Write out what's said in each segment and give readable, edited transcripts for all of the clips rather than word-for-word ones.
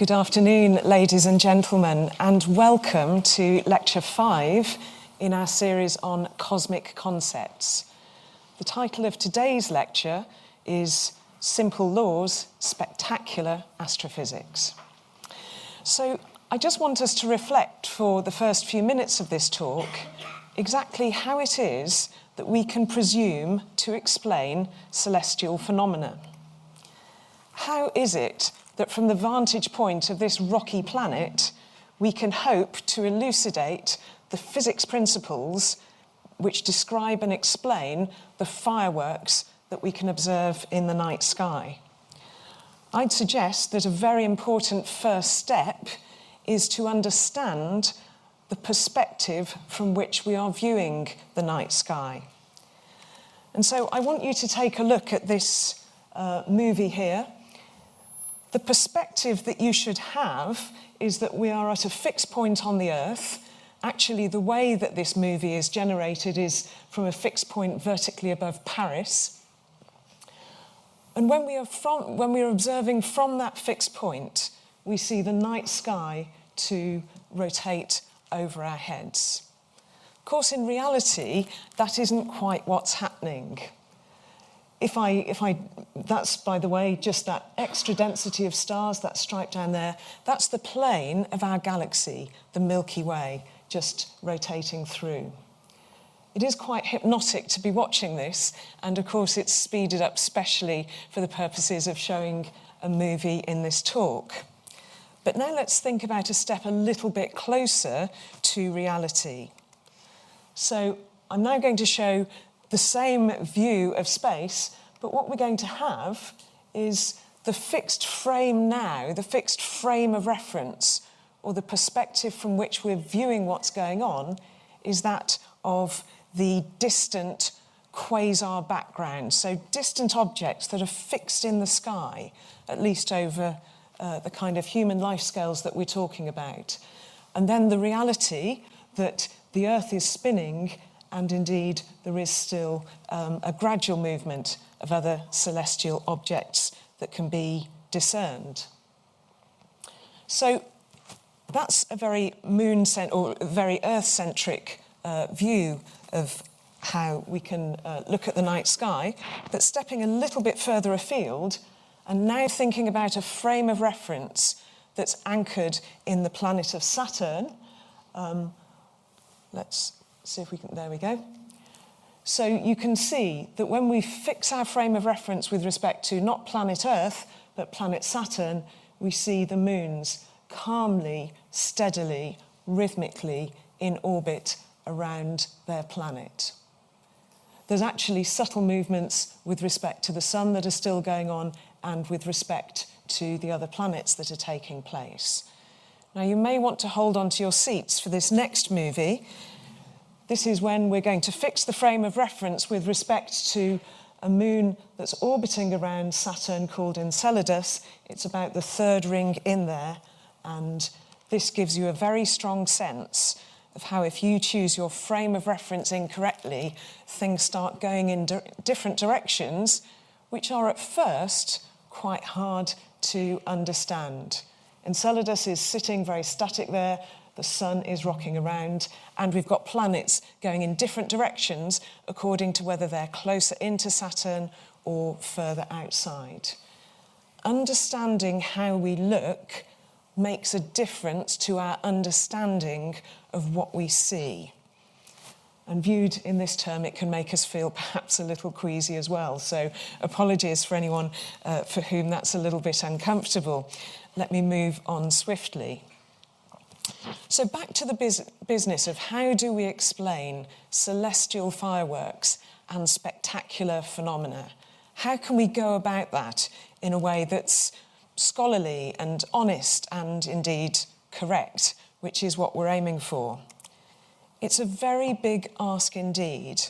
Good afternoon, ladies and gentlemen, and welcome to Lecture 5 in our series on cosmic concepts. The title of today's lecture is Simple Laws, Spectacular Astrophysics. So I just want us to reflect for the first few minutes of this talk exactly how it is that we can presume to explain celestial phenomena. How is it that from the vantage point of this rocky planet, we can hope to elucidate the physics principles which describe and explain the fireworks that we can observe in the night sky? I'd suggest that a very important first step is to understand the perspective from which we are viewing the night sky. And so I want you to take a look at this movie here. The perspective that you should have is that we are at a fixed point on the Earth. Actually, the way that this movie is generated is from a fixed point vertically above Paris. And when we are observing from that fixed point, we see the night sky to rotate over our heads. Of course, in reality, that isn't quite what's happening. That's, by the way, just that extra density of stars, that stripe down there, that's the plane of our galaxy, the Milky Way, just rotating through. It is quite hypnotic to be watching this, and of course it's speeded up specially for the purposes of showing a movie in this talk. But now let's think about a step a little bit closer to reality. So I'm now going to show the same view of space, but what we're going to have is the fixed frame now, the fixed frame of reference, or the perspective from which we're viewing what's going on, is that of the distant quasar background. So distant objects that are fixed in the sky, at least over the kind of human life scales that we're talking about. And then the reality that the Earth is spinning, and indeed there is still a gradual movement of other celestial objects that can be discerned. So that's a very very Earth-centric view of how we can look at the night sky. But stepping a little bit further afield, and now thinking about a frame of reference that's anchored in the planet of Saturn. Let's see if we can, there we go. So you can see that when we fix our frame of reference with respect to not planet Earth, but planet Saturn, we see the moons calmly, steadily, rhythmically in orbit around their planet. There's actually subtle movements with respect to the sun that are still going on, and with respect to the other planets that are taking place. Now, you may want to hold on to your seats for this next movie. This is when we're going to fix the frame of reference with respect to a moon that's orbiting around Saturn called Enceladus. It's about the third ring in there, and this gives you a very strong sense of how, if you choose your frame of reference incorrectly, things start going in different directions, which are at first quite hard to understand. Enceladus is sitting very static there, the sun is rocking around, and we've got planets going in different directions according to whether they're closer into Saturn or further outside. Understanding how we look makes a difference to our understanding of what we see. And viewed in this term, it can make us feel perhaps a little queasy as well. So apologies for anyone for whom that's a little bit uncomfortable. Let me move on swiftly. So back to the business of how do we explain celestial fireworks and spectacular phenomena? How can we go about that in a way that's scholarly and honest and indeed correct, which is what we're aiming for? It's a very big ask indeed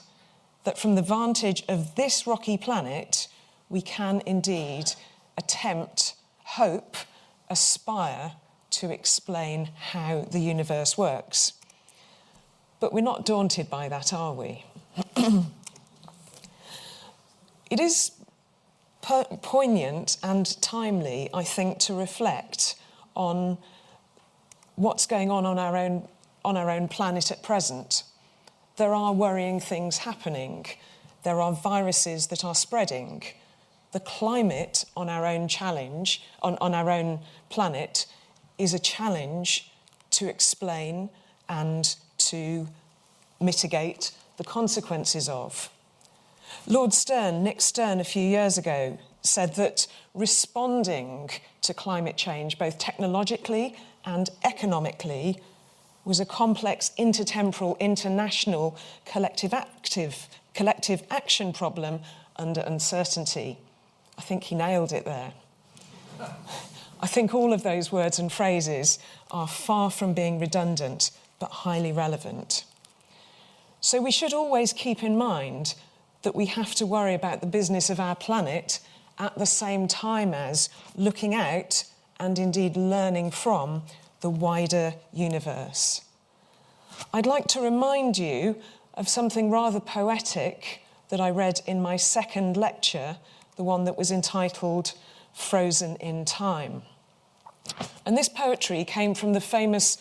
that from the vantage of this rocky planet, we can indeed attempt, hope, aspire to explain how the universe works. But we're not daunted by that, are we? It is poignant and timely, I think, to reflect on what's going on our own planet at present. There are worrying things happening. There are viruses that are spreading. The climate on our own on our own planet is a challenge to explain and to mitigate the consequences of. Nick Stern, a few years ago, said that responding to climate change, both technologically and economically, was a complex, intertemporal, international, collective action problem under uncertainty. I think he nailed it there. I think all of those words and phrases are far from being redundant, but highly relevant. So we should always keep in mind that we have to worry about the business of our planet at the same time as looking out and indeed learning from the wider universe. I'd like to remind you of something rather poetic that I read in my second lecture, the one that was entitled Frozen in Time. And this poetry came from the famous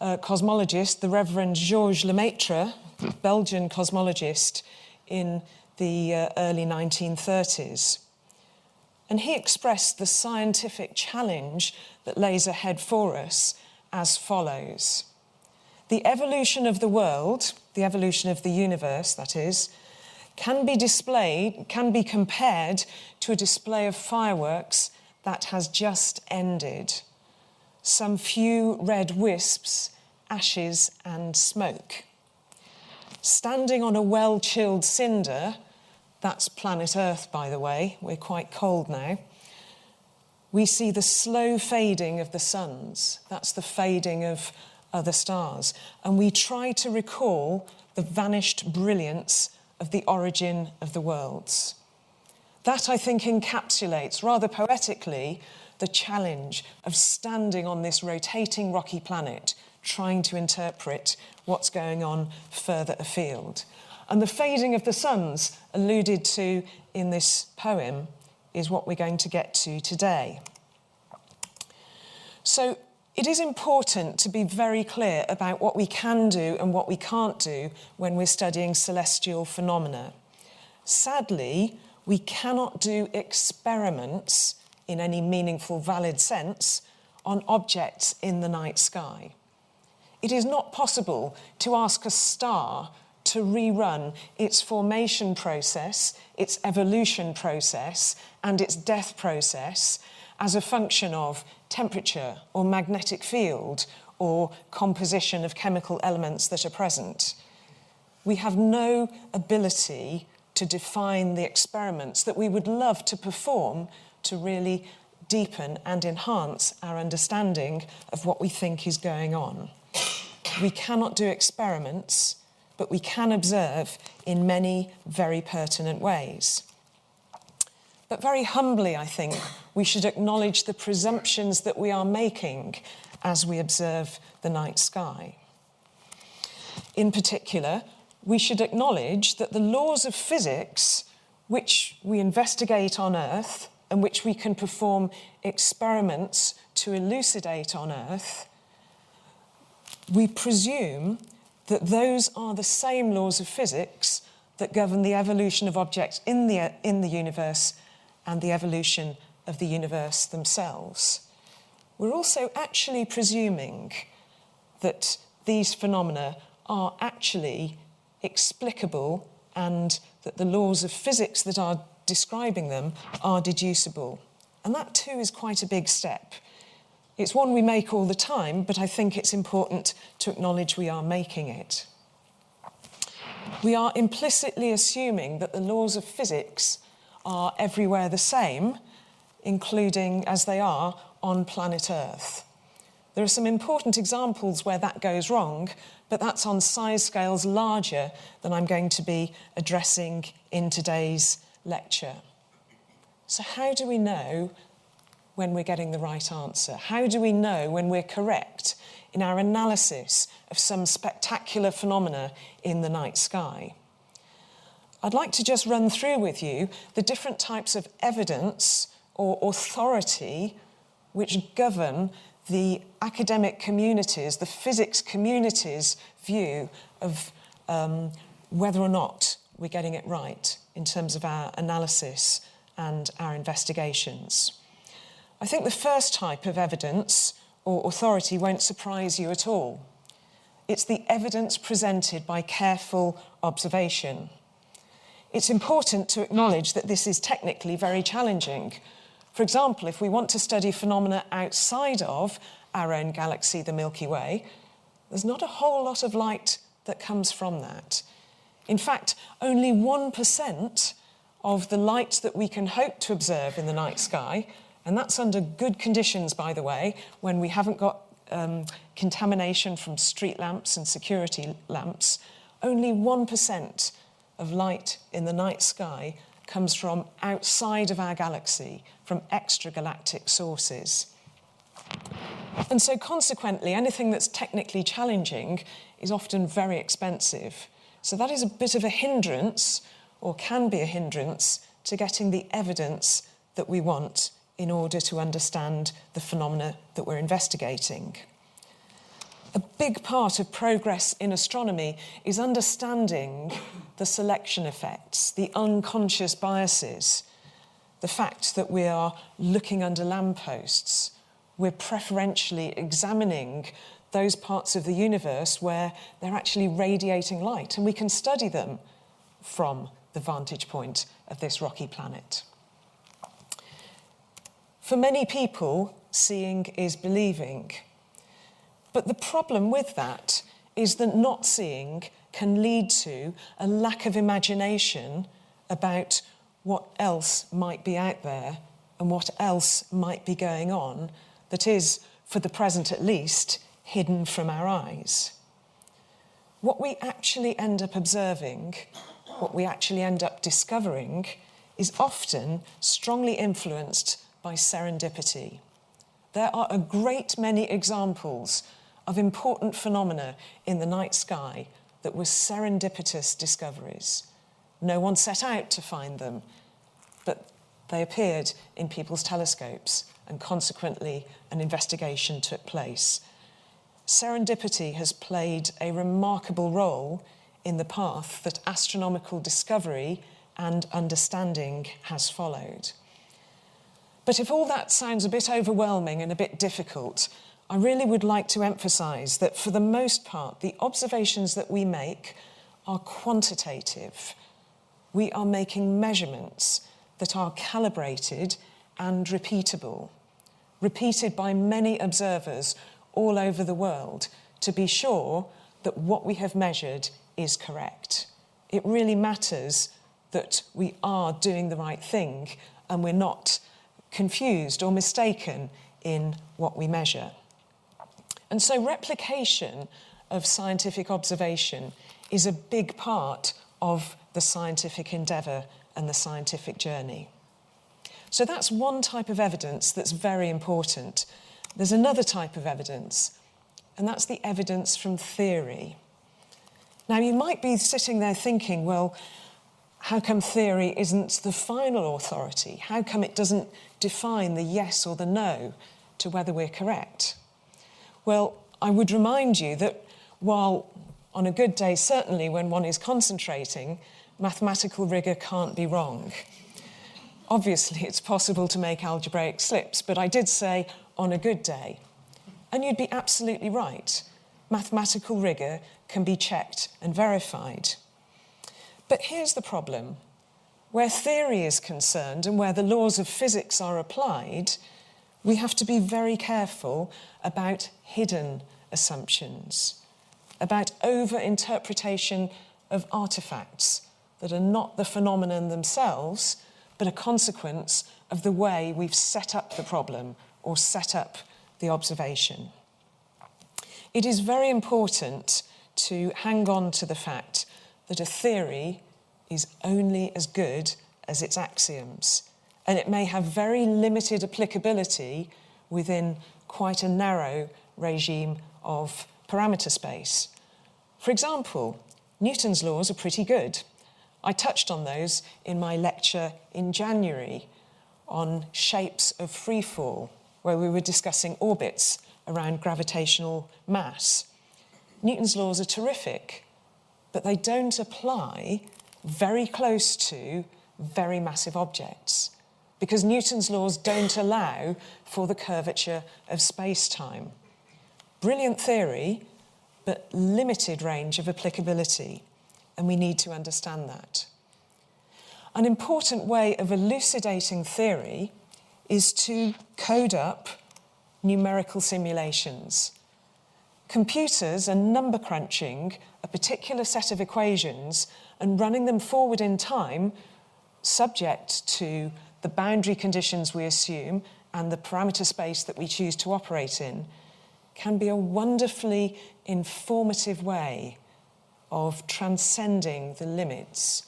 cosmologist, the Reverend Georges Lemaitre, Belgian cosmologist in the early 1930s. And he expressed the scientific challenge that lays ahead for us as follows. The evolution of the world, the evolution of the universe, that is, can be compared to a display of fireworks that has just ended. Some few red wisps, ashes and smoke. Standing on a well-chilled cinder, that's planet Earth, by the way, we're quite cold now, we see the slow fading of the suns, that's the fading of other stars, and we try to recall the vanished brilliance of the origin of the worlds. That, I think, encapsulates, rather poetically, the challenge of standing on this rotating rocky planet, trying to interpret what's going on further afield. And the fading of the suns alluded to in this poem is what we're going to get to today. So it is important to be very clear about what we can do and what we can't do when we're studying celestial phenomena. Sadly, we cannot do experiments in any meaningful, valid sense on objects in the night sky. It is not possible to ask a star to rerun its formation process, its evolution process, and its death process as a function of temperature or magnetic field or composition of chemical elements that are present. We have no ability to define the experiments that we would love to perform to really deepen and enhance our understanding of what we think is going on. We cannot do experiments, but we can observe in many very pertinent ways. But very humbly, I think, we should acknowledge the presumptions that we are making as we observe the night sky. In particular, we should acknowledge that the laws of physics, which we investigate on Earth and which we can perform experiments to elucidate on Earth, we presume that those are the same laws of physics that govern the evolution of objects in the universe and the evolution of the universe themselves. We're also actually presuming that these phenomena are actually explicable and that the laws of physics that are describing them are deducible. And that too is quite a big step. It's one we make all the time, but I think it's important to acknowledge we are making it. We are implicitly assuming that the laws of physics are everywhere the same, including as they are on planet Earth. There are some important examples where that goes wrong, but that's on size scales larger than I'm going to be addressing in today's lecture. So how do we know when we're getting the right answer? How do we know when we're correct in our analysis of some spectacular phenomena in the night sky? I'd like to just run through with you the different types of evidence or authority which govern the academic community's, the physics community's view of whether or not we're getting it right in terms of our analysis and our investigations. I think the first type of evidence or authority won't surprise you at all. It's the evidence presented by careful observation. It's important to acknowledge that this is technically very challenging. For example, if we want to study phenomena outside of our own galaxy, the Milky Way, there's not a whole lot of light that comes from that. In fact, only 1% of the light that we can hope to observe in the night sky, and that's under good conditions, by the way, when we haven't got contamination from street lamps and security lamps, only 1% of light in the night sky comes from outside of our galaxy, from extragalactic sources. And so consequently, anything that's technically challenging is often very expensive. So that is a bit of a hindrance, or can be a hindrance, to getting the evidence that we want in order to understand the phenomena that we're investigating. A big part of progress in astronomy is understanding the selection effects, the unconscious biases, the fact that we are looking under lampposts. We're preferentially examining those parts of the universe where they're actually radiating light, and we can study them from the vantage point of this rocky planet. For many people, seeing is believing. But the problem with that is that not seeing can lead to a lack of imagination about what else might be out there and what else might be going on that is, for the present at least, hidden from our eyes. What we actually end up observing, what we actually end up discovering, is often strongly influenced by serendipity. There are a great many examples of important phenomena in the night sky that were serendipitous discoveries. No one set out to find them, but they appeared in people's telescopes, and consequently an investigation took place. Serendipity has played a remarkable role in the path that astronomical discovery and understanding has followed. But if all that sounds a bit overwhelming and a bit difficult, I really would like to emphasise that for the most part, the observations that we make are quantitative. We are making measurements that are calibrated and repeatable, repeated by many observers all over the world to be sure that what we have measured is correct. It really matters that we are doing the right thing and we're not confused or mistaken in what we measure. And so replication of scientific observation is a big part of the scientific endeavour and the scientific journey. So that's one type of evidence that's very important. There's another type of evidence, and that's the evidence from theory. Now, you might be sitting there thinking, well, how come theory isn't the final authority? How come it doesn't define the yes or the no to whether we're correct? Well, I would remind you that while on a good day, certainly when one is concentrating, mathematical rigour can't be wrong. Obviously, it's possible to make algebraic slips, but I did say on a good day. And you'd be absolutely right. Mathematical rigour can be checked and verified. But here's the problem. Where theory is concerned and where the laws of physics are applied, we have to be very careful about hidden assumptions, about over-interpretation of artefacts that are not the phenomenon themselves, but a consequence of the way we've set up the problem or set up the observation. It is very important to hang on to the fact that a theory is only as good as its axioms, and it may have very limited applicability within quite a narrow regime of parameter space. For example, Newton's laws are pretty good. I touched on those in my lecture in January on shapes of free fall, where we were discussing orbits around gravitational mass. Newton's laws are terrific, but they don't apply very close to very massive objects, because Newton's laws don't allow for the curvature of space-time. Brilliant theory, but limited range of applicability, and we need to understand that. An important way of elucidating theory is to code up numerical simulations. Computers are number crunching a particular set of equations and running them forward in time, subject to the boundary conditions we assume and the parameter space that we choose to operate in, can be a wonderfully informative way of transcending the limits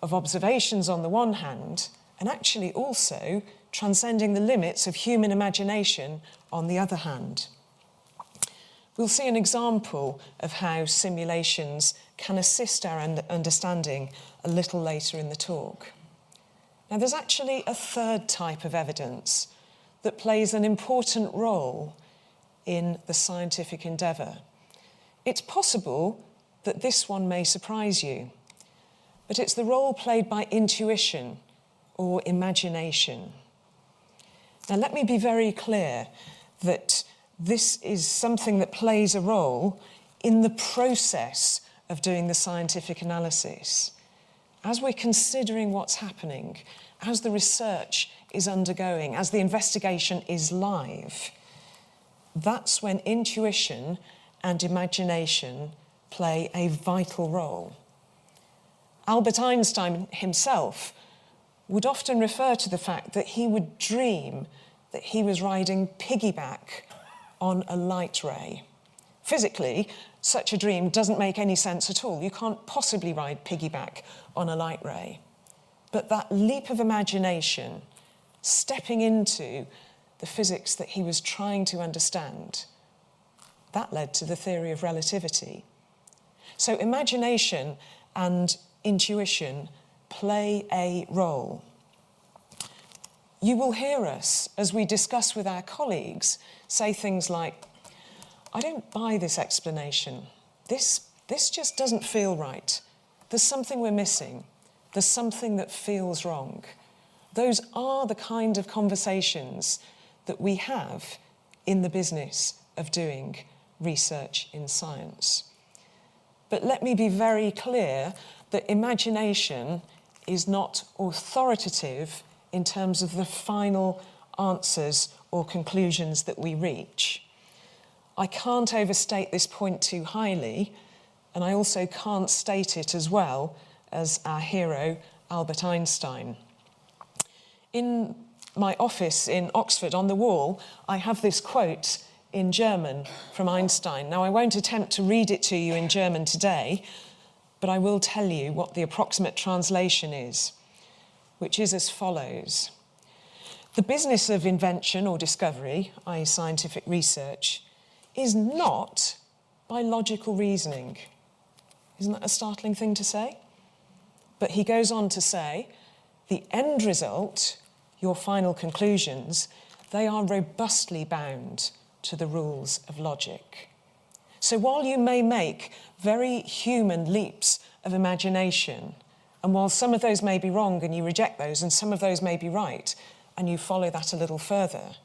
of observations on the one hand, and actually also transcending the limits of human imagination on the other hand. We'll see an example of how simulations can assist our understanding a little later in the talk. Now, there's actually a third type of evidence that plays an important role in the scientific endeavour. It's possible that this one may surprise you, but it's the role played by intuition or imagination. Now, let me be very clear that this is something that plays a role in the process of doing the scientific analysis. As we're considering what's happening, as the research is undergoing, as the investigation is live, that's when intuition and imagination play a vital role. Albert Einstein himself would often refer to the fact that he would dream that he was riding piggyback on a light ray. Physically, such a dream doesn't make any sense at all. You can't possibly ride piggyback on a light ray. But that leap of imagination, stepping into the physics that he was trying to understand, that led to the theory of relativity. So imagination and intuition play a role. You will hear us, as we discuss with our colleagues, say things like, I don't buy this explanation. This just doesn't feel right. There's something we're missing. There's something that feels wrong. Those are the kind of conversations that we have in the business of doing research in science. But let me be very clear that imagination is not authoritative in terms of the final answers or conclusions that we reach. I can't overstate this point too highly, and I also can't state it as well as our hero, Albert Einstein. In my office in Oxford, on the wall, I have this quote in German from Einstein. Now, I won't attempt to read it to you in German today, but I will tell you what the approximate translation is, which is as follows. The business of invention or discovery, i.e. scientific research, is not by logical reasoning. Isn't that a startling thing to say? But he goes on to say, the end result, your final conclusions, they are robustly bound to the rules of logic. So while you may make very human leaps of imagination, and while some of those may be wrong and you reject those, and some of those may be right, and you follow that a little further,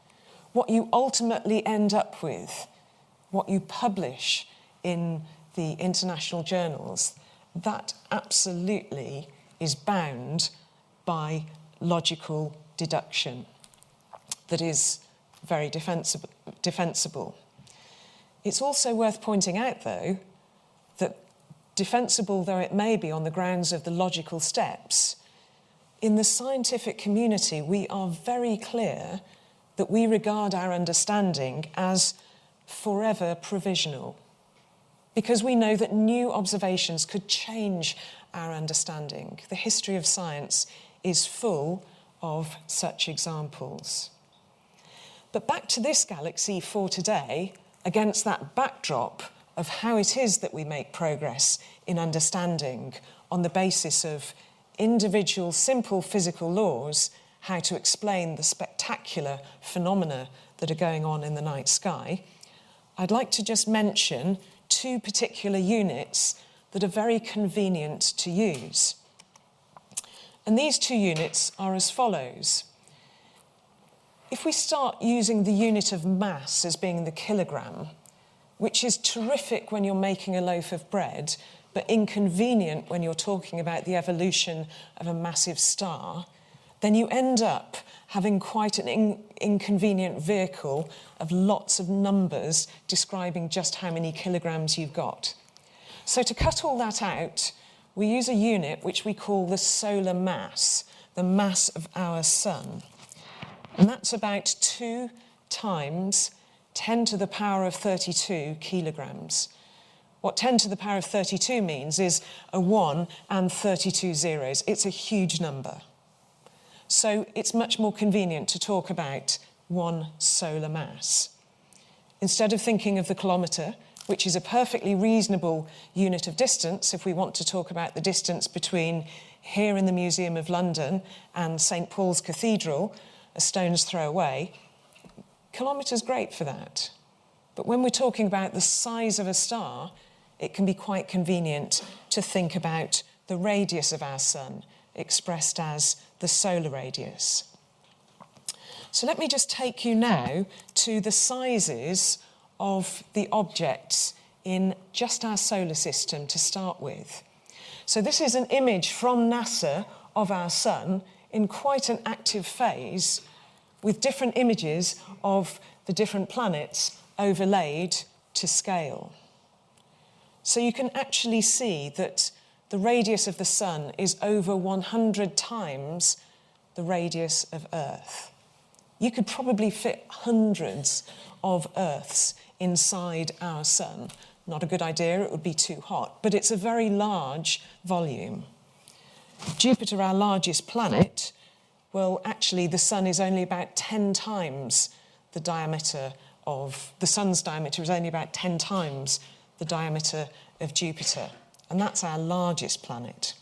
what you ultimately end up with, what you publish in the international journals, that absolutely is bound by logical deduction that is very defensible. It's also worth pointing out, though, that defensible though it may be on the grounds of the logical steps, in the scientific community we are very clear that we regard our understanding as forever provisional, because we know that new observations could change our understanding. The history of science is full of such examples. But back to this galaxy for today, against that backdrop of how it is that we make progress in understanding on the basis of individual simple physical laws how to explain the spectacular phenomena that are going on in the night sky, I'd like to just mention two particular units that are very convenient to use. And these two units are as follows. If we start using the unit of mass as being the kilogram, which is terrific when you're making a loaf of bread, but inconvenient when you're talking about the evolution of a massive star, then you end up having quite an inconvenient vehicle of lots of numbers describing just how many kilograms you've got. So to cut all that out, we use a unit which we call the solar mass, the mass of our sun. And that's about 2 times 10 to the power of 32 kilograms. What 10 to the power of 32 means is a 1 and 32 zeros. It's a huge number. So it's much more convenient to talk about one solar mass. Instead of thinking of the kilometre, which is a perfectly reasonable unit of distance if we want to talk about the distance between here in the Museum of London and St. Paul's Cathedral, a stone's throw away, kilometre's great for that. But when we're talking about the size of a star, it can be quite convenient to think about the radius of our sun, expressed as the solar radius. So let me just take you now to the sizes of the objects in just our solar system to start with. So this is an image from NASA of our sun in quite an active phase, with different images of the different planets overlaid to scale. So you can actually see that the radius of the sun is over 100 times the radius of Earth. You could probably fit hundreds of Earths inside our sun. Not a good idea, it would be too hot, but it's a very large volume. Jupiter, our largest planet, well, actually the sun is only about 10 times the diameter of, the sun's diameter is only about 10 times the diameter of Jupiter, and that's our largest planet.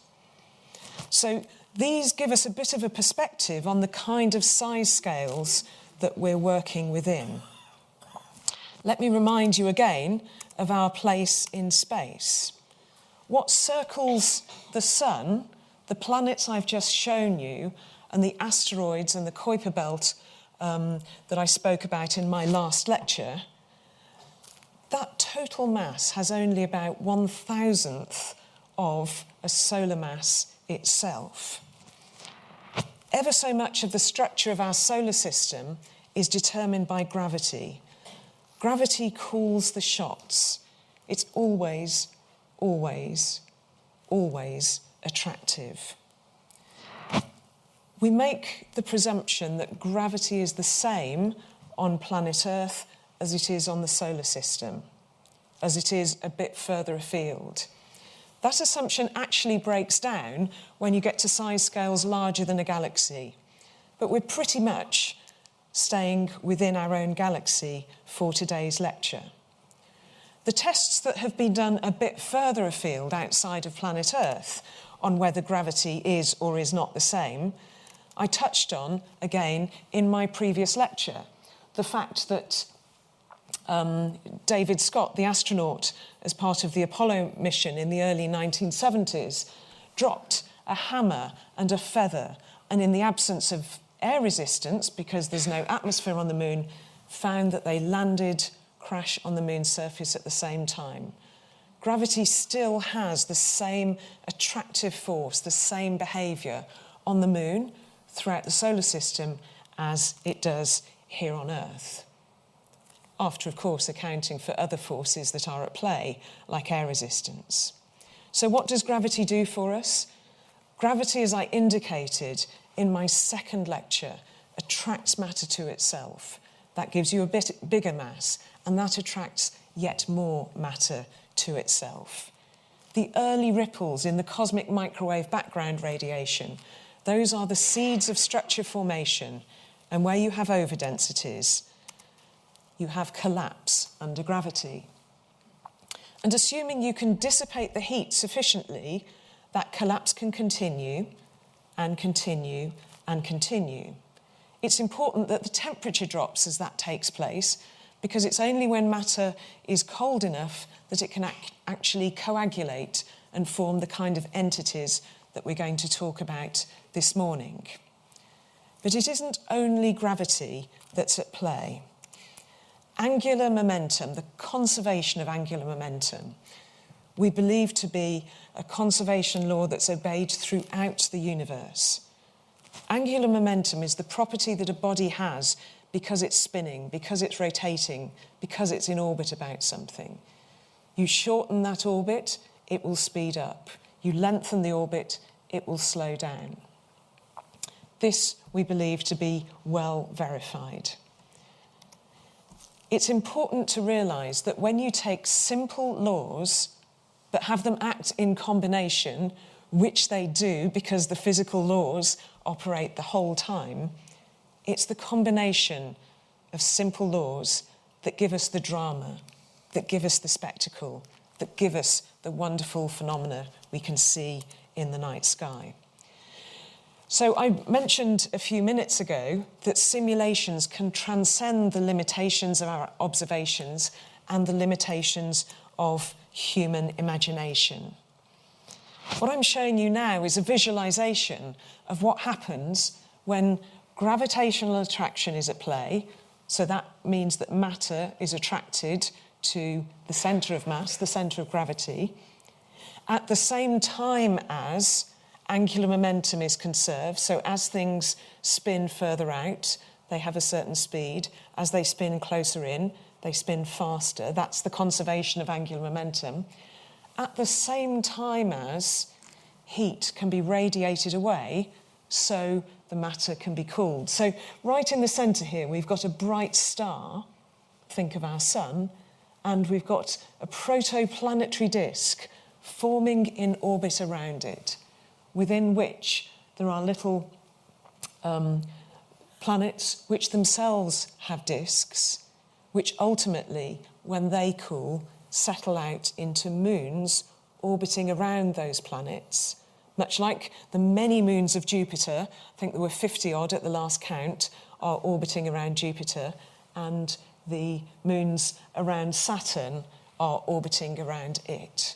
So these give us a bit of a perspective on the kind of size scales that we're working within. Let me remind you again of our place in space. What circles the sun, the planets I've just shown you, and the asteroids and the Kuiper belt that I spoke about in my last lecture, that total mass has only about 1,000th of a solar mass itself. Ever so much of the structure of our solar system is determined by gravity. Gravity calls the shots. It's always, always, always attractive. We make the presumption that gravity is the same on planet Earth as it is on the solar system, as it is a bit further afield. That assumption actually breaks down when you get to size scales larger than a galaxy. But we're pretty much staying within our own galaxy for today's lecture. The tests that have been done a bit further afield outside of planet Earth on whether gravity is or is not the same, I touched on, again, in my previous lecture. The fact that David Scott, the astronaut, as part of the Apollo mission in the early 1970s, dropped a hammer and a feather, and in the absence of air resistance, because there's no atmosphere on the moon, found that they landed crash on the moon's surface at the same time. Gravity still has the same attractive force, the same behaviour on the moon throughout the solar system as it does here on Earth. After, of course, accounting for other forces that are at play, like air resistance. So what does gravity do for us? Gravity, as I indicated in my second lecture, attracts matter to itself. That gives you a bit bigger mass, and that attracts yet more matter to itself. The early ripples in the cosmic microwave background radiation, those are the seeds of structure formation, and where you have overdensities, you have collapse under gravity. And assuming you can dissipate the heat sufficiently, that collapse can continue and continue and continue. It's important that the temperature drops as that takes place, because it's only when matter is cold enough that it can actually coagulate and form the kind of entities that we're going to talk about this morning. But it isn't only gravity that's at play. Angular momentum, the conservation of angular momentum, we believe to be a conservation law that's obeyed throughout the universe. Angular momentum is the property that a body has because it's spinning, because it's rotating, because it's in orbit about something. You shorten that orbit, it will speed up. You lengthen the orbit, it will slow down. This we believe to be well verified. It's important to realise that when you take simple laws but have them act in combination, which they do because the physical laws operate the whole time, it's the combination of simple laws that give us the drama, that give us the spectacle, that give us the wonderful phenomena we can see in the night sky. So I mentioned a few minutes ago that simulations can transcend the limitations of our observations and the limitations of human imagination. What I'm showing you now is a visualization of what happens when gravitational attraction is at play. So that means that matter is attracted to the centre of mass, the centre of gravity, at the same time as angular momentum is conserved. So as things spin further out, they have a certain speed. As they spin closer in, they spin faster. That's the conservation of angular momentum. At the same time as heat can be radiated away, so the matter can be cooled. So right in the centre here, we've got a bright star, think of our sun, and we've got a protoplanetary disk forming in orbit around it, within which there are little planets which themselves have disks, which ultimately, when they cool, settle out into moons orbiting around those planets, much like the many moons of Jupiter. I think there were 50 odd at the last count, are orbiting around Jupiter, and the moons around Saturn are orbiting around it.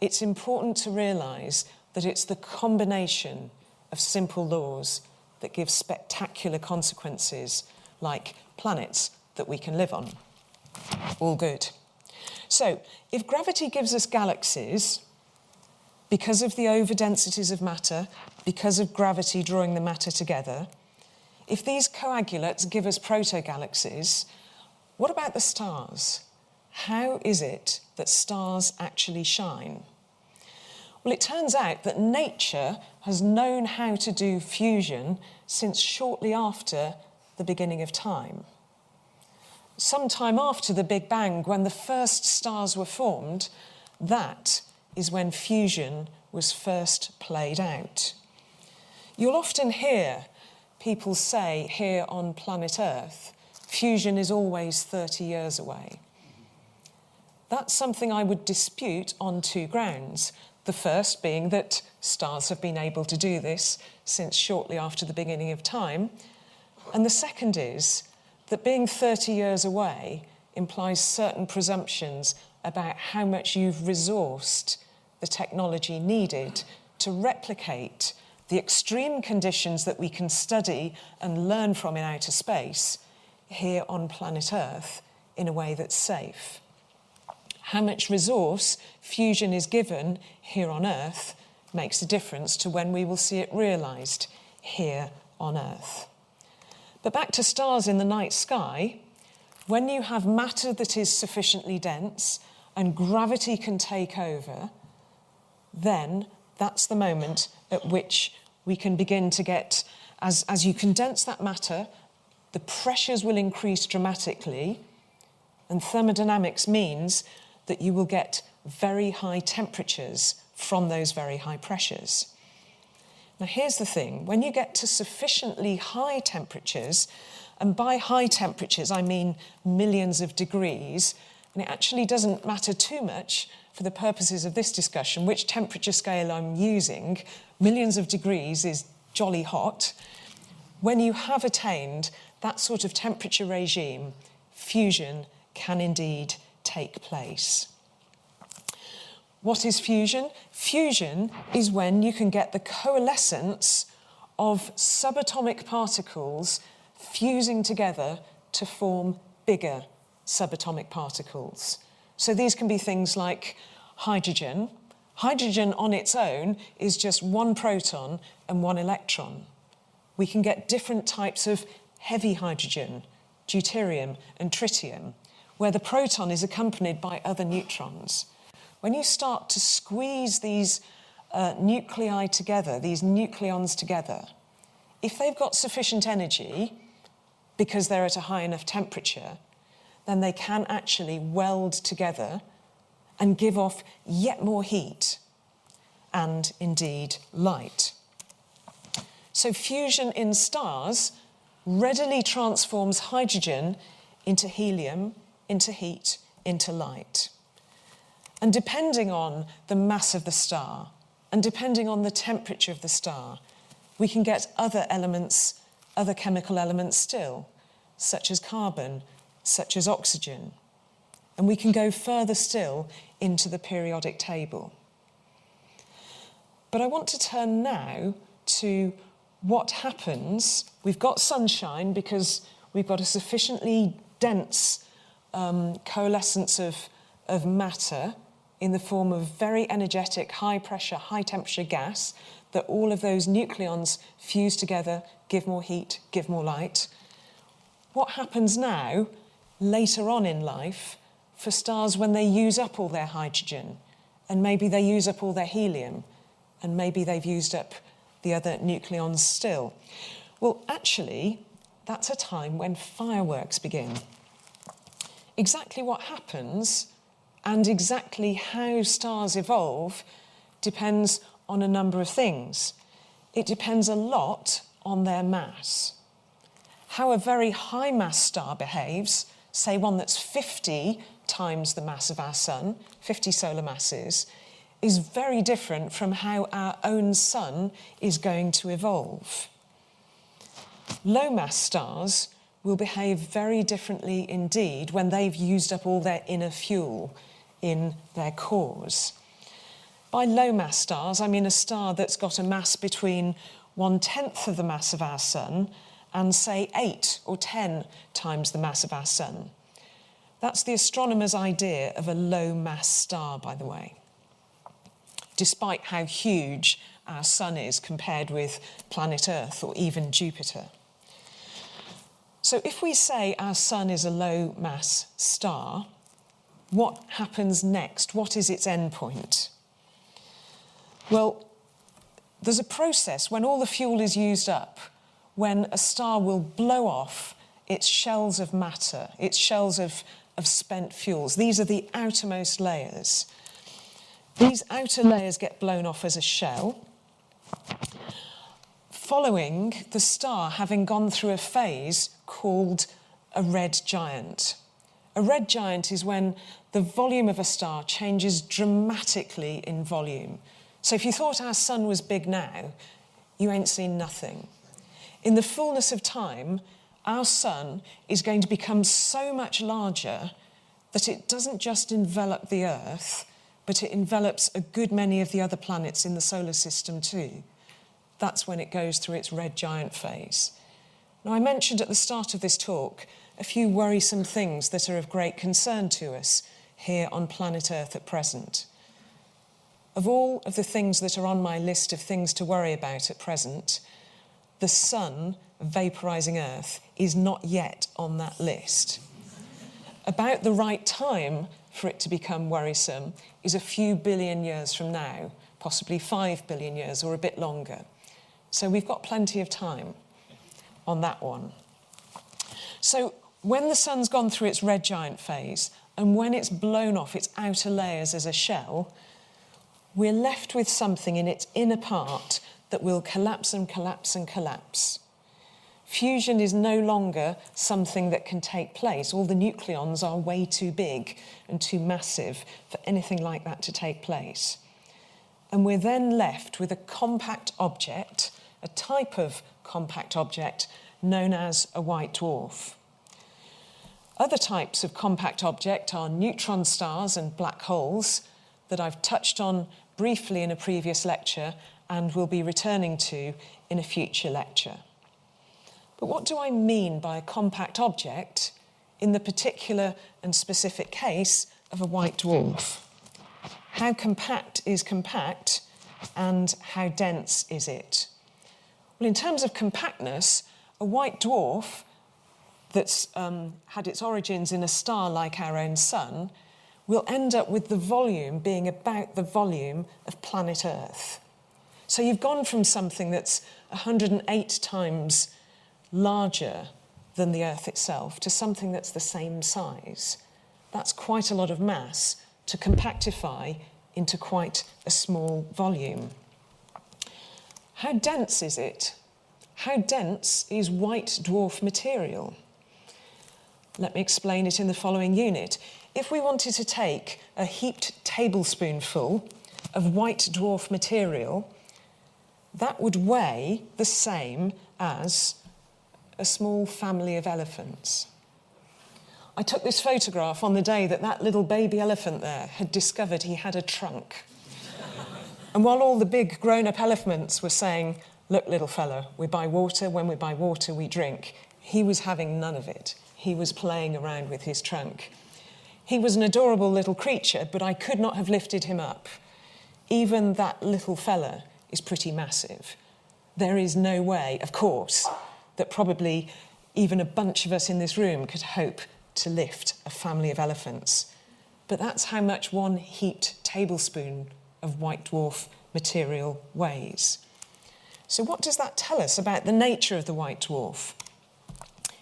It's important to realise that it's the combination of simple laws that give spectacular consequences, like planets that we can live on. All good. So, if gravity gives us galaxies, because of the overdensities of matter, because of gravity drawing the matter together, if these coagulates give us protogalaxies, what about the stars? How is it that stars actually shine? Well, it turns out that nature has known how to do fusion since shortly after the beginning of time. Sometime after the Big Bang, when the first stars were formed, that is when fusion was first played out. You'll often hear people say here on planet Earth, fusion is always 30 years away. That's something I would dispute on two grounds. The first being that stars have been able to do this since shortly after the beginning of time. And the second is that being 30 years away implies certain presumptions about how much you've resourced the technology needed to replicate the extreme conditions that we can study and learn from in outer space here on planet Earth in a way that's safe. How much resource fusion is given here on Earth makes a difference to when we will see it realised here on Earth. But back to stars in the night sky, when you have matter that is sufficiently dense and gravity can take over, then that's the moment at which we can begin to get, as you condense that matter, the pressures will increase dramatically, and thermodynamics means that you will get very high temperatures from those very high pressures. Now here's the thing, when you get to sufficiently high temperatures, and by high temperatures I mean millions of degrees, and it actually doesn't matter too much for the purposes of this discussion which temperature scale I'm using, millions of degrees is jolly hot. when you have attained that sort of temperature regime, fusion can indeed take place. What is fusion? Fusion is when you can get the coalescence of subatomic particles fusing together to form bigger subatomic particles. So these can be things like hydrogen. Hydrogen on its own is just one proton and one electron. We can get different types of heavy hydrogen, deuterium and tritium, where the proton is accompanied by other neutrons. When you start to squeeze these nuclei together, these nucleons together, if they've got sufficient energy, because they're at a high enough temperature, then they can actually weld together and give off yet more heat and indeed light. So fusion in stars readily transforms hydrogen into helium, into heat, into light. And depending on the mass of the star and depending on the temperature of the star, we can get other elements, other chemical elements still, such as carbon, such as oxygen. And we can go further still into the periodic table. But I want to turn now to what happens. We've got sunshine because we've got a sufficiently dense coalescence of matter in the form of very energetic, high-pressure, high-temperature gas, that all of those nucleons fuse together, give more heat, give more light. What happens now, later on in life, for stars when they use up all their hydrogen, and maybe they use up all their helium, and maybe they've used up the other nucleons still? Well, actually, that's a time when fireworks begin. Exactly what happens and exactly how stars evolve depends on a number of things. It depends a lot on their mass. How a very high mass star behaves, say one that's 50 times the mass of our sun, 50 solar masses, is very different from how our own sun is going to evolve. Low mass stars will behave very differently indeed when they've used up all their inner fuel in their cores. By low mass stars, I mean a star that's got a mass between 1/10 of the mass of our sun and, say, 8 or 10 times the mass of our sun. That's the astronomer's idea of a low mass star, by the way, despite how huge our sun is compared with planet Earth or even Jupiter. So if we say our sun is a low mass star, what happens next? What is its endpoint? Well, there's a process when all the fuel is used up, when a star will blow off its shells of matter, its shells of spent fuels. These are the outermost layers. These outer layers get blown off as a shell, following the star having gone through a phase called a red giant. A red giant is when the volume of a star changes dramatically in volume. So if you thought our sun was big now, you ain't seen nothing. In the fullness of time, our sun is going to become so much larger that it doesn't just envelop the Earth, but it envelops a good many of the other planets in the solar system too. That's when it goes through its red giant phase. Now, I mentioned at the start of this talk a few worrisome things that are of great concern to us here on planet Earth at present. Of all of the things that are on my list of things to worry about at present, the sun vaporising Earth is not yet on that list. About the right time for it to become worrisome is a few billion years from now, possibly 5 billion years or a bit longer. So we've got plenty of time on that one. So when the sun's gone through its red giant phase and when it's blown off its outer layers as a shell, we're left with something in its inner part that will collapse and collapse and collapse. Fusion is no longer something that can take place. All the nucleons are way too big and too massive for anything like that to take place. And we're then left with a compact object, a type of compact object known as a white dwarf. Other types of compact object are neutron stars and black holes that I've touched on briefly in a previous lecture and will be returning to in a future lecture. But what do I mean by a compact object in the particular and specific case of a white dwarf? How compact is compact and how dense is it? Well, in terms of compactness, a white dwarf that's had its origins in a star like our own sun will end up with the volume being about the volume of planet Earth. So you've gone from something that's 108 times larger than the Earth itself to something that's the same size. That's quite a lot of mass to compactify into quite a small volume. How dense is it? How dense is white dwarf material? Let me explain it in the following unit. If we wanted to take a heaped tablespoonful of white dwarf material, that would weigh the same as a small family of elephants. I took this photograph on the day that that little baby elephant there had discovered he had a trunk. And while all the big grown-up elephants were saying, "Look, little fellow, we buy water, when we buy water, we drink," he was having none of it. He was playing around with his trunk. He was an adorable little creature, but I could not have lifted him up. Even that little fella is pretty massive. There is no way, of course, that probably even a bunch of us in this room could hope to lift a family of elephants. But that's how much one heaped tablespoon of white dwarf material weighs. So what does that tell us about the nature of the white dwarf?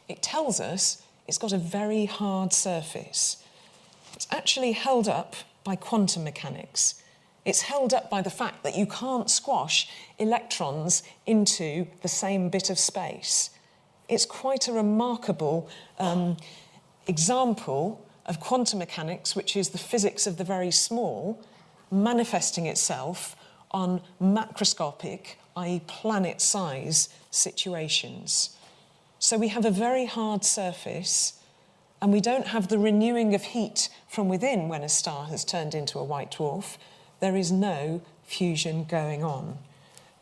It tells us it's got a very hard surface. It's actually held up by quantum mechanics. It's held up by the fact that you can't squash electrons into the same bit of space. It's quite a remarkable example of quantum mechanics, which is the physics of the very small, manifesting itself on macroscopic, i.e. planet-size situations. So we have a very hard surface, and we don't have the renewing of heat from within when a star has turned into a white dwarf. There is no fusion going on.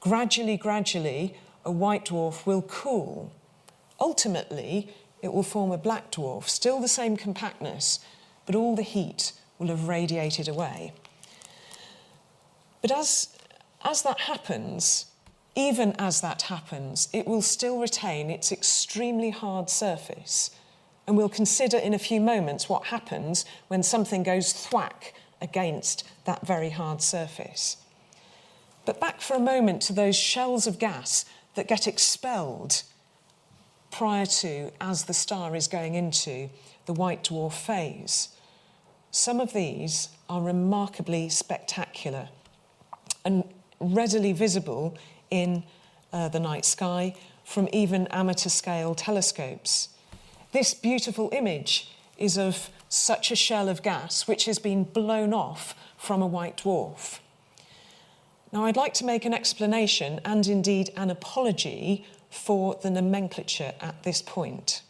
Gradually, a white dwarf will cool. Ultimately, it will form a black dwarf, still the same compactness, but all the heat will have radiated away. But as that happens, even as that happens, it will still retain its extremely hard surface. And we'll consider in a few moments what happens when something goes thwack against that very hard surface. But back for a moment to those shells of gas that get expelled prior to, as the star is going into the white dwarf phase. Some of these are remarkably spectacular and readily visible in the night sky from even amateur-scale telescopes. This beautiful image is of such a shell of gas which has been blown off from a white dwarf. Now, I'd like to make an explanation and indeed an apology for the nomenclature at this point.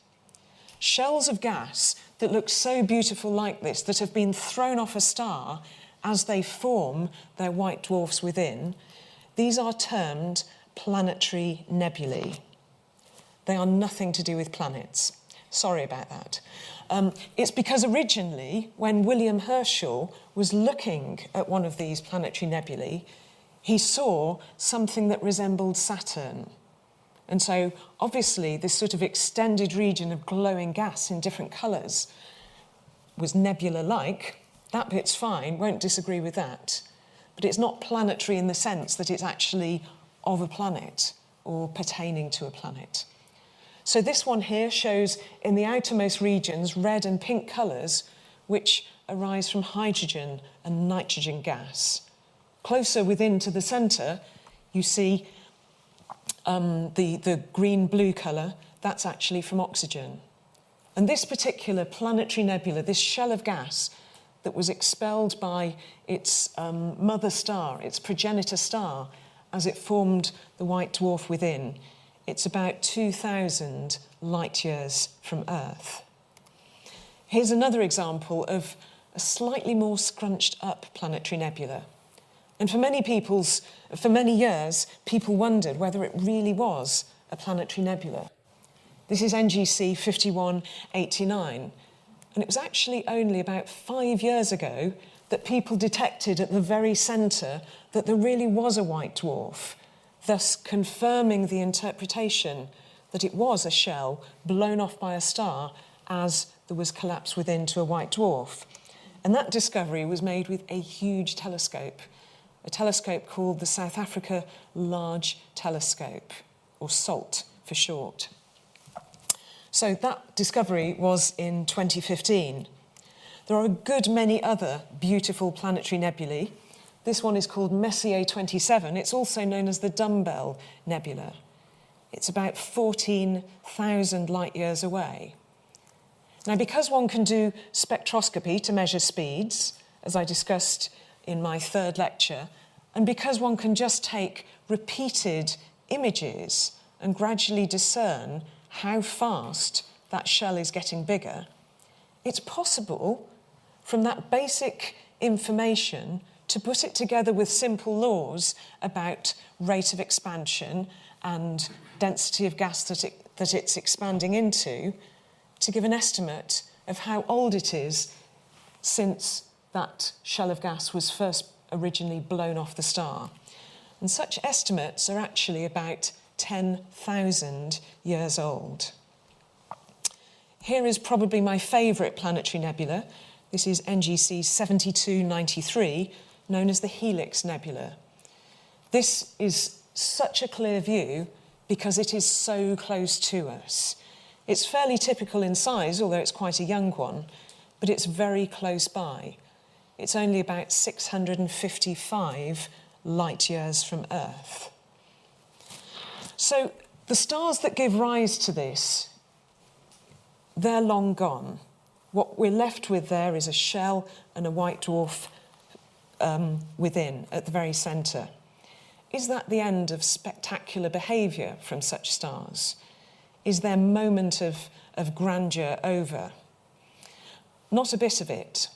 Shells of gas that look so beautiful like this, that have been thrown off a star as they form their white dwarfs within, these are termed planetary nebulae. They are nothing to do with planets. Sorry about that. It's because originally, when William Herschel was looking at one of these planetary nebulae, he saw something that resembled Saturn. And so, obviously, this sort of extended region of glowing gas in different colours was nebula-like. That bit's fine, won't disagree with that. But it's not planetary in the sense that it's actually of a planet or pertaining to a planet. So this one here shows in the outermost regions red and pink colours which arise from hydrogen and nitrogen gas. Closer within to the centre, you see the green-blue colour, that's actually from oxygen. And this particular planetary nebula, this shell of gas that was expelled by its mother star, its progenitor star, as it formed the white dwarf within, It's about 2,000 light years from Earth. Here's another example of a slightly more scrunched up planetary nebula. And for many years, people wondered whether it really was a planetary nebula. This is NGC 5189. And it was actually only about 5 years ago that people detected at the very centre that there really was a white dwarf, thus confirming the interpretation that it was a shell blown off by a star as there was collapse within to a white dwarf. And that discovery was made with a huge telescope, a telescope called the South Africa Large Telescope, or SALT for short. So that discovery was in 2015. There are a good many other beautiful planetary nebulae. This one is called Messier 27. It's also known as the Dumbbell Nebula. It's about 14,000 light years away. Now, because one can do spectroscopy to measure speeds, as I discussed in my third lecture, and because one can just take repeated images and gradually discern how fast that shell is getting bigger, it's possible from that basic information to put it together with simple laws about rate of expansion and density of gas that it's expanding into, to give an estimate of how old it is since that shell of gas was first originally blown off the star. And such estimates are actually about 10,000 years old. Here is probably my favourite planetary nebula. This is NGC 7293, known as the Helix Nebula. This is such a clear view because it is so close to us. It's fairly typical in size, although it's quite a young one, but it's very close by. It's only about 655 light years from Earth. So the stars that give rise to this, they're long gone. What we're left with there is a shell and a white dwarf within, at the very centre. Is that the end of spectacular behaviour from such stars? Is their moment of grandeur over? Not a bit of it.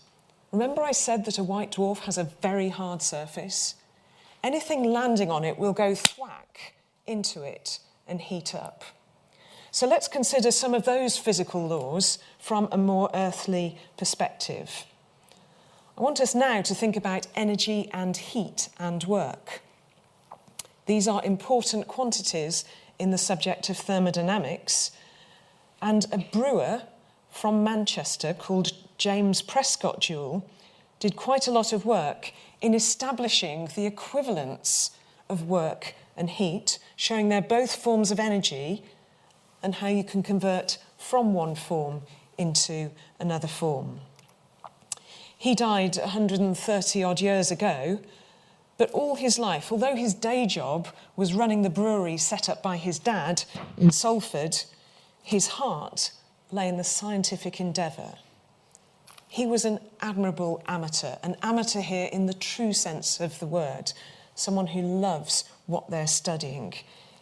Remember I said that a white dwarf has a very hard surface? Anything landing on it will go thwack into it and heat up. So let's consider some of those physical laws from a more earthly perspective. I want us now to think about energy and heat and work. These are important quantities in the subject of thermodynamics, and a brewer from Manchester called James Prescott Joule did quite a lot of work in establishing the equivalence of work and heat, showing they're both forms of energy and how you can convert from one form into another form. He died 130 odd years ago, but all his life, although his day job was running the brewery set up by his dad in Salford, his heart lay in the scientific endeavour. He was an admirable amateur, an amateur here in the true sense of the word, someone who loves what they're studying.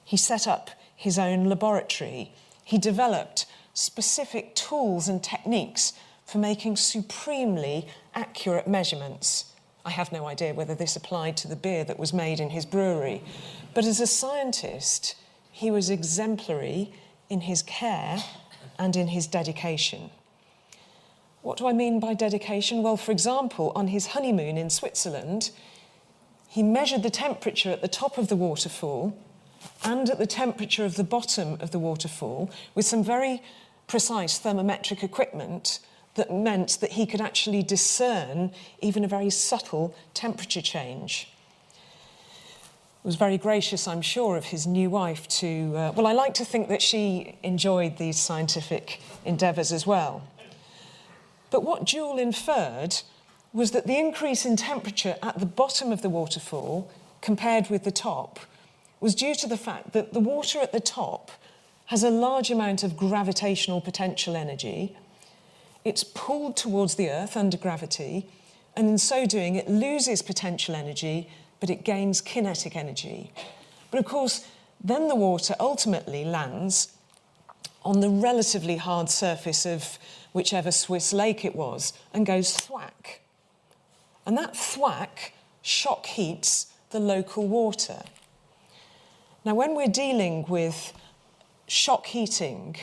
He set up his own laboratory. He developed specific tools and techniques for making supremely accurate measurements. I have no idea whether this applied to the beer that was made in his brewery, but as a scientist, he was exemplary in his care and in his dedication. What do I mean by dedication? Well, for example, on his honeymoon in Switzerland, he measured the temperature at the top of the waterfall and at the temperature of the bottom of the waterfall with some very precise thermometric equipment that meant that he could actually discern even a very subtle temperature change. It was very gracious, I'm sure, of his new wife to... I like to think that she enjoyed these scientific endeavours as well. But what Joule inferred was that the increase in temperature at the bottom of the waterfall, compared with the top, was due to the fact that the water at the top has a large amount of gravitational potential energy. It's pulled towards the Earth under gravity, and in so doing, it loses potential energy, but it gains kinetic energy. But of course, Then the water ultimately lands on the relatively hard surface of whichever Swiss lake it was and goes thwack. And that thwack shock heats the local water. Now, when we're dealing with shock heating,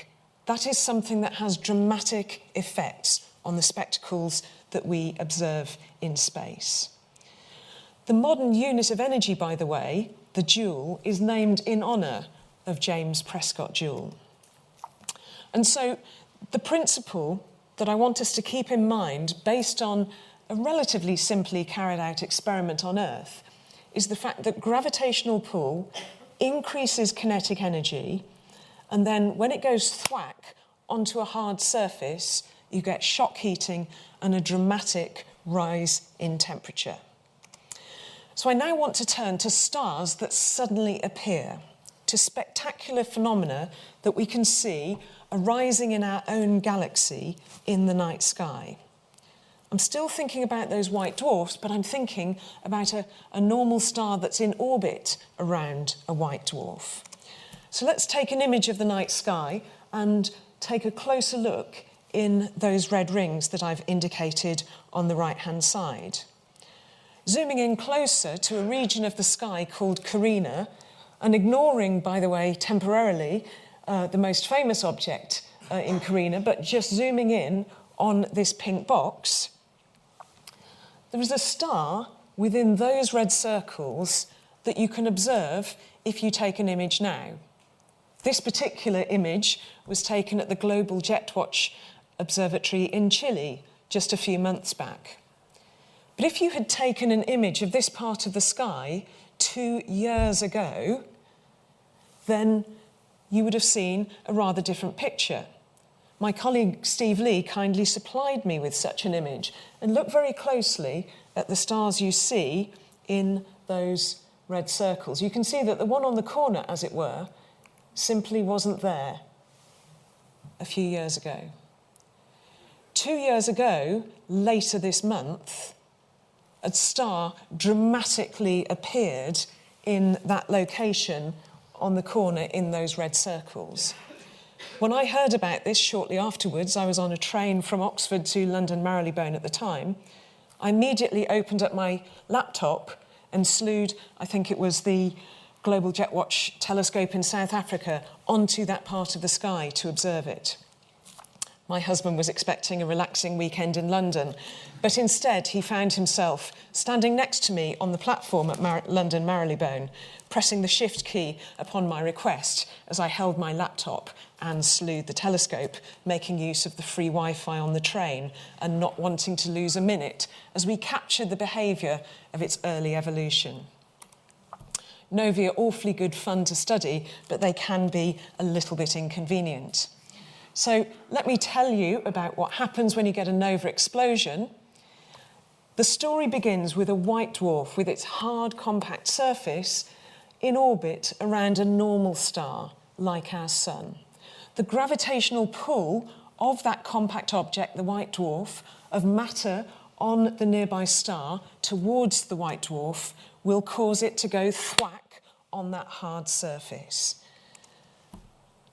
that is something that has dramatic effects on the spectacles that we observe in space. The modern unit of energy, by the way, the joule, is named in honour of James Prescott Joule. And so the principle that I want us to keep in mind, based on a relatively simply carried out experiment on Earth, is the fact that gravitational pull increases kinetic energy, and then when it goes thwack onto a hard surface, you get shock heating and a dramatic rise in temperature. So I now want to turn to stars that suddenly appear, to spectacular phenomena that we can see arising in our own galaxy in the night sky. I'm still thinking about those white dwarfs, but I'm thinking about a normal star that's in orbit around a white dwarf. So let's take an image of the night sky and take a closer look in those red rings that I've indicated on the right-hand side. Zooming in closer to a region of the sky called Carina, and ignoring, by the way, temporarily, the most famous object in Carina, but just zooming in on this pink box, there is a star within those red circles that you can observe if you take an image now. This particular image was taken at the Global Jetwatch Observatory in Chile just a few months back. But if you had taken an image of this part of the sky 2 years ago, then you would have seen a rather different picture. My colleague Steve Lee kindly supplied me with such an image, and look very closely at the stars you see in those red circles. You can see that the one on the corner, as it were, simply wasn't there a few years ago. 2 years ago, later this month, a star dramatically appeared in that location on the corner in those red circles. When I heard about this shortly afterwards, I was on a train from Oxford to London Marylebone at the time. I immediately opened up my laptop and slewed, I think it was the Global Jetwatch telescope in South Africa, onto that part of the sky to observe it. My husband was expecting a relaxing weekend in London, but instead he found himself standing next to me on the platform at London Marylebone, pressing the shift key upon my request as I held my laptop and slewed the telescope, making use of the free Wi-Fi on the train and not wanting to lose a minute as we captured the behaviour of its early evolution. Novae are awfully good fun to study, but they can be a little bit inconvenient. So let me tell you about what happens when you get a nova explosion. The story begins with a white dwarf with its hard, compact surface in orbit around a normal star like our Sun. The gravitational pull of that compact object, the white dwarf, of matter on the nearby star towards the white dwarf will cause it to go thwack on that hard surface.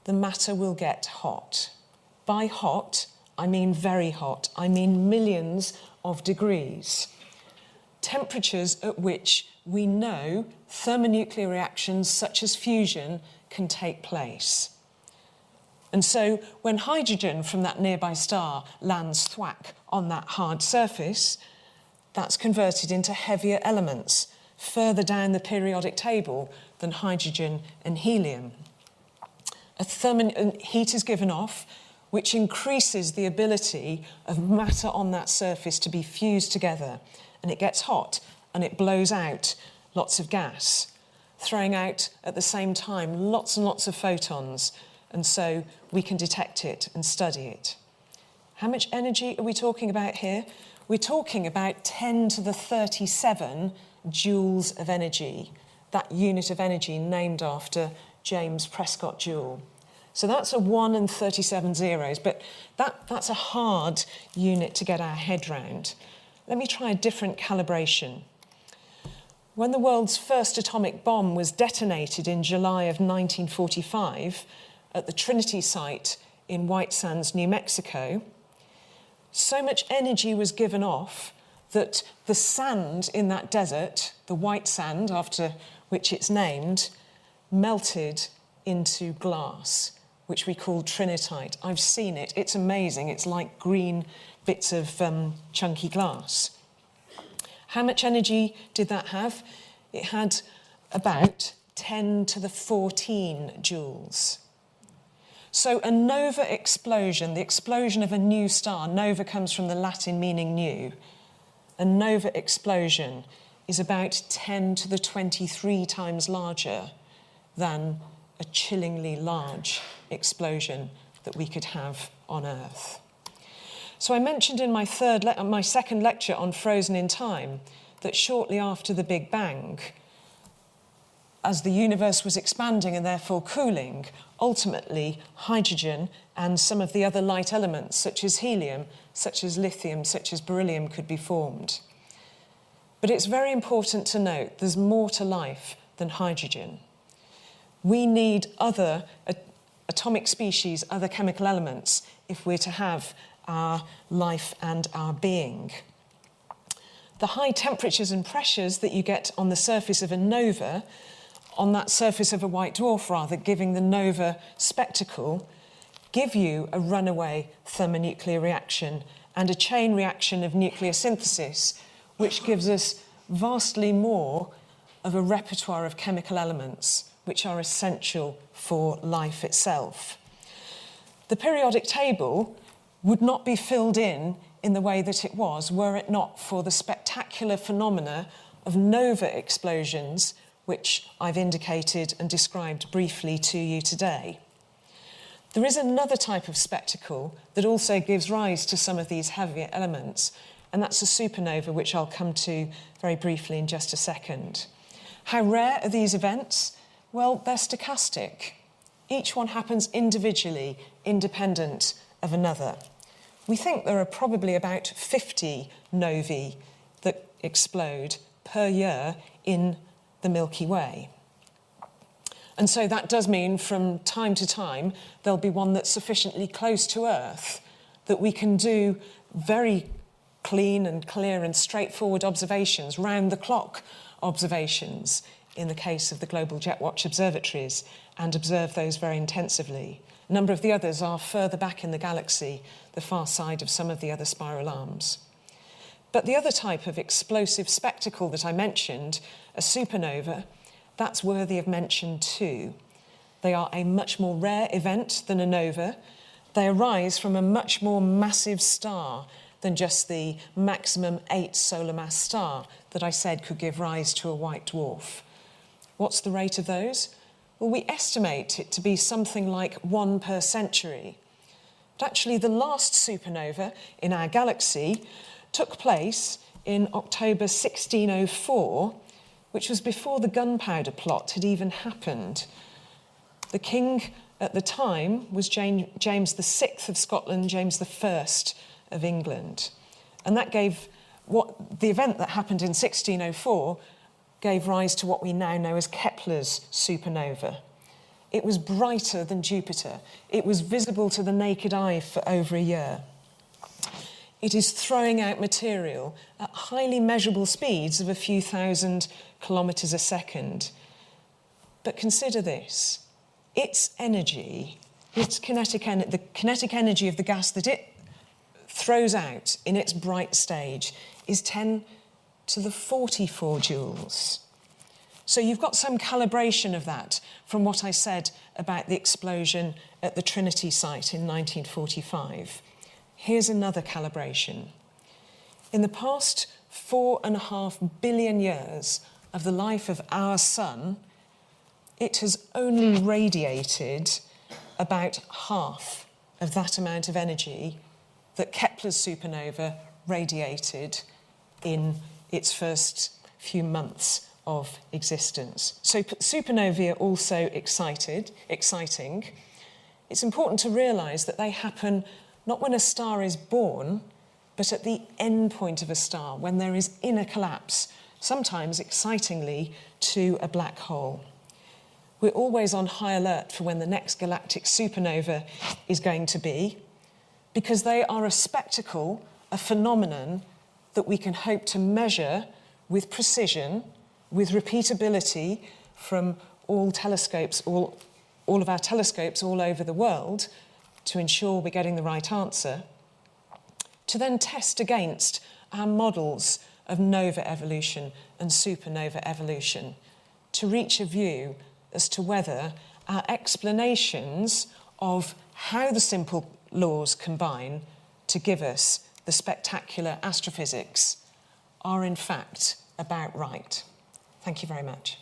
The matter will get hot. By hot, I mean very hot. I mean millions of degrees. Temperatures at which we know thermonuclear reactions such as fusion can take place. And so when hydrogen from that nearby star lands thwack on that hard surface, that's converted into heavier elements further down the periodic table than hydrogen and helium. Heat is given off, which increases the ability of matter on that surface to be fused together. And it gets hot and it blows out lots of gas, throwing out at the same time lots and lots of photons. And so we can detect it and study it. How much energy are we talking about here? We're talking about 10 to the 37 joules of energy, that unit of energy named after James Prescott Joule. So that's a 1 and 37 zeros, but that's a hard unit to get our head round. Let me try a different calibration. When the world's first atomic bomb was detonated in July of 1945 at the Trinity site in White Sands, New Mexico, so much energy was given off that the sand in that desert, the white sand after which it's named, melted into glass, which we call trinitite. I've seen it. It's amazing. It's like green bits of chunky glass. How much energy did that have? It had about 10 to the 14 joules. So a nova explosion, the explosion of a new star, nova comes from the Latin meaning new. A nova explosion is about 10 to the 23 times larger than a chillingly large explosion that we could have on Earth. So I mentioned in my second lecture on frozen in time that shortly after the Big Bang, as the universe was expanding and therefore cooling, ultimately hydrogen and some of the other light elements, such as helium, such as lithium, such as beryllium, could be formed. But it's very important to note there's more to life than hydrogen. We need other atomic species, other chemical elements, if we're to have our life and our being. The high temperatures and pressures that you get on the surface of a nova, on that surface of a white dwarf rather, giving the nova spectacle, give you a runaway thermonuclear reaction and a chain reaction of nuclear synthesis, which gives us vastly more of a repertoire of chemical elements which are essential for life itself. The periodic table would not be filled in the way that it was were it not for the spectacular phenomena of nova explosions, which I've indicated and described briefly to you today. There is another type of spectacle that also gives rise to some of these heavier elements, and that's a supernova, which I'll come to very briefly in just a second. How rare are these events? Well, they're stochastic. Each one happens individually, independent of another. We think there are probably about 50 novae that explode per year in the Milky Way. And so that does mean from time to time there'll be one that's sufficiently close to Earth that we can do very clean and clear and straightforward observations, round-the-clock observations in the case of the Global Jet Watch observatories, and observe those very intensively. A number of the others are further back in the galaxy, the far side of some of the other spiral arms. But the other type of explosive spectacle that I mentioned, a supernova, that's worthy of mention too. They are a much more rare event than a nova. They arise from a much more massive star than just the maximum 8 solar mass star that I said could give rise to a white dwarf. What's the rate of those? Well, we estimate it to be something like 1 per century. But actually, the last supernova in our galaxy took place in October 1604, which was before the gunpowder plot had even happened. The king at the time was James VI of Scotland, James I of England. And that gave the event that happened in 1604 gave rise to what we now know as Kepler's supernova. It was brighter than Jupiter. It was visible to the naked eye for over a year. It is throwing out material at highly measurable speeds of a few thousand kilometres a second. But consider this. Its energy, the kinetic energy of the gas that it throws out in its bright stage is 10 to the 44 joules. So you've got some calibration of that from what I said about the explosion at the Trinity site in 1945. Here's another calibration. In the past 4.5 billion years of the life of our sun, it has only radiated about half of that amount of energy that Kepler's supernova radiated in its first few months of existence. So supernovae are also exciting. It's important to realise that they happen not when a star is born, but at the end point of a star, when there is inner collapse sometimes excitingly, to a black hole. We're always on high alert for when the next galactic supernova is going to be, because they are a spectacle, a phenomenon that we can hope to measure with precision, with repeatability from all telescopes, all of our telescopes all over the world, to ensure we're getting the right answer, to then test against our models of nova evolution and supernova evolution, to reach a view as to whether our explanations of how the simple laws combine to give us the spectacular astrophysics are in fact about right. Thank you very much.